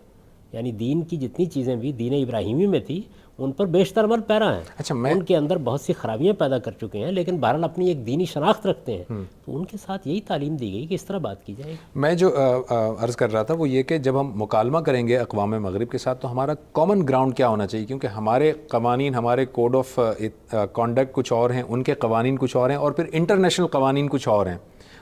یعنی دین کی جتنی چیزیں بھی دین ابراہیمی میں تھی ان پر بیشتر عمل پیرا ہیں. اچھا ان کے اندر بہت سی خرابیاں پیدا کر چکے ہیں لیکن بہرحال اپنی ایک دینی شناخت رکھتے ہیں. تو ان کے ساتھ یہی تعلیم دی گئی کہ اس طرح بات کی جائے. میں جو عرض کر رہا تھا وہ یہ کہ جب ہم مکالمہ کریں گے اقوام مغرب کے ساتھ تو ہمارا کامن گراؤنڈ کیا ہونا چاہیے؟ کیونکہ ہمارے قوانین, ہمارے کوڈ آف کانڈکٹ کچھ اور ہیں, ان کے قوانین کچھ اور ہیں, اور پھر انٹرنیشنل قوانین کچھ اور ہیں.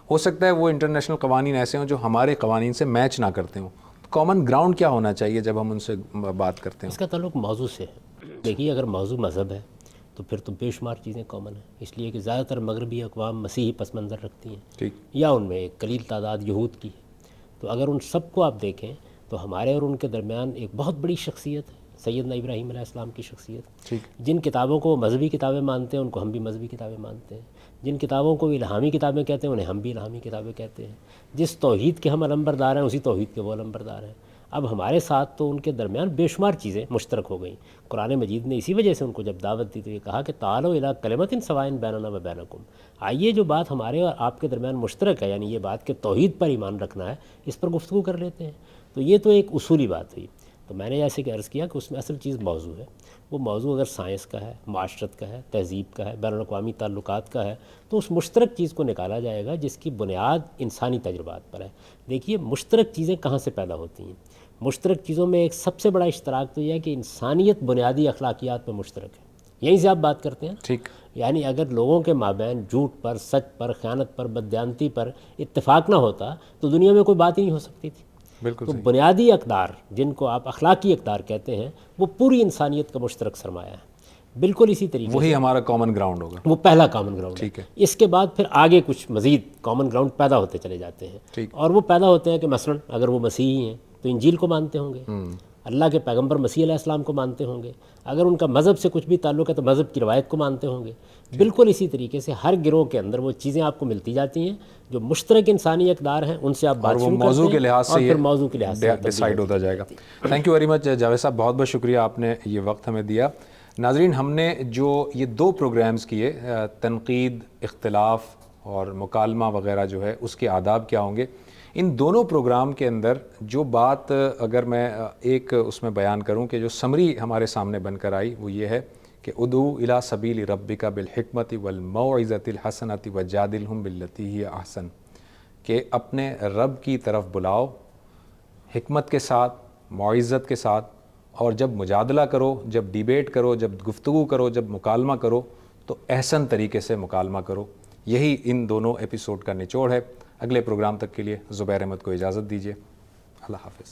ہو سکتا ہے وہ انٹرنیشنل قوانین ایسے ہوں جو ہمارے قوانین سے میچ نہ کرتے ہوں. کامن گراؤنڈ کیا ہونا چاہیے جب ہم ان سے بات کرتے ہیں؟ اس کا تعلق موضوع سے ہے. دیکھیے اگر موضوع مذہب ہے تو پھر تو بے شمار چیزیں کامن ہیں, اس لیے کہ زیادہ تر مغربی اقوام مسیحی پس منظر رکھتی ہیں, ٹھیک, یا ان میں ایک قلیل تعداد یہود کی ہے. تو اگر ان سب کو آپ دیکھیں تو ہمارے اور ان کے درمیان ایک بہت بڑی شخصیت ہے, سیدنا ابراہیم علیہ السلام کی شخصیت. ٹھیک, جن کتابوں کو مذہبی کتابیں مانتے ہیں ان کو ہم بھی مذہبی کتابیں مانتے ہیں. جن کتابوں کو الہامی کتابیں کہتے ہیں انہیں ہم بھی الہامی کتابیں کہتے ہیں. جس توحید کے ہم علمبردار ہیں اسی توحید کے وہ علمبردار ہیں. اب ہمارے ساتھ تو ان کے درمیان بے شمار چیزیں مشترک ہو گئیں. قرآن مجید نے اسی وجہ سے ان کو جب دعوت دی تو یہ کہا کہ تعالوا الی کلمۃ سواء بیننا و بینکم, آئیے جو بات ہمارے اور آپ کے درمیان مشترک ہے, یعنی یہ بات کہ توحید پر ایمان رکھنا ہے, اس پر گفتگو کر لیتے ہیں. تو یہ تو ایک اصولی بات ہوئی. تو میں نے جیسے کہ عرض کیا کہ اس میں اصل چیز موضوع ہے. وہ موضوع اگر سائنس کا ہے, معاشرت کا ہے, تہذیب کا ہے, بین الاقوامی تعلقات کا ہے, تو اس مشترک چیز کو نکالا جائے گا جس کی بنیاد انسانی تجربات پر ہے. دیکھیے مشترک چیزیں کہاں سے پیدا ہوتی ہیں؟ مشترک چیزوں میں ایک سب سے بڑا اشتراک تو یہ ہے کہ انسانیت بنیادی اخلاقیات پر مشترک ہے. یہیں سے آپ بات کرتے ہیں. ٹھیک, یعنی اگر لوگوں کے مابین جھوٹ پر, سچ پر, خیانت پر, بددیانتی پر اتفاق نہ ہوتا تو دنیا میں کوئی بات ہی نہیں ہو سکتی تھی. بالکل تو صحیح. بنیادی اقدار جن کو آپ اخلاقی اقدار کہتے ہیں وہ پوری انسانیت کا مشترک سرمایہ ہے. بالکل اسی طریقے وہی ہمارا کامن گراؤنڈ ہوگا. وہ پہلا کامن گراؤنڈ ٹھیک ہے. اس کے بعد پھر آگے کچھ مزید کامن گراؤنڈ پیدا ہوتے چلے جاتے ہیں. ٹھیک. اور وہ پیدا ہوتے ہیں کہ مثلا اگر وہ مسیحی ہیں تو انجیل کو مانتے ہوں گے, اللہ کے پیغمبر مسیح علیہ السلام کو مانتے ہوں گے. اگر ان کا مذہب سے کچھ بھی تعلق ہے تو مذہب کی روایت کو مانتے ہوں گے. بالکل اسی طریقے سے ہر گروہ کے اندر وہ چیزیں آپ کو ملتی جاتی ہیں جو مشترک انسانی اقدار ہیں, ان سے آپ بات شروع موضوع کے لحاظ سے پھر موضوع کے لحاظ سے ڈیسائیڈ ہوتا جائے گا. Thank you very much Javed صاحب, بہت بہت شکریہ آپ نے یہ وقت ہمیں دیا. ناظرین, ہم نے جو یہ 2 پروگرامز کیے, تنقید, اختلاف اور مکالمہ وغیرہ جو ہے اس کے آداب کیا ہوں گے, ان دونوں پروگرام کے اندر جو بات اگر میں ایک اس میں بیان کروں کہ جو سمری ہمارے سامنے بن کر آئی وہ یہ ہے کہ ادعو الی سبیل ربک بالحکمۃ والموعظۃ الحسنۃ وجادلہم باللتی ہی احسن, کہ اپنے رب کی طرف بلاؤ حکمت کے ساتھ, موعظت کے ساتھ, اور جب مجادلہ کرو, جب ڈیبیٹ کرو, جب گفتگو کرو, جب مکالمہ کرو تو احسن طریقے سے مکالمہ کرو. یہی ان دونوں ایپیسوڈ کا نچوڑ ہے. اگلے پروگرام تک کے لیے زبیر احمد کو اجازت دیجیے. اللہ حافظ.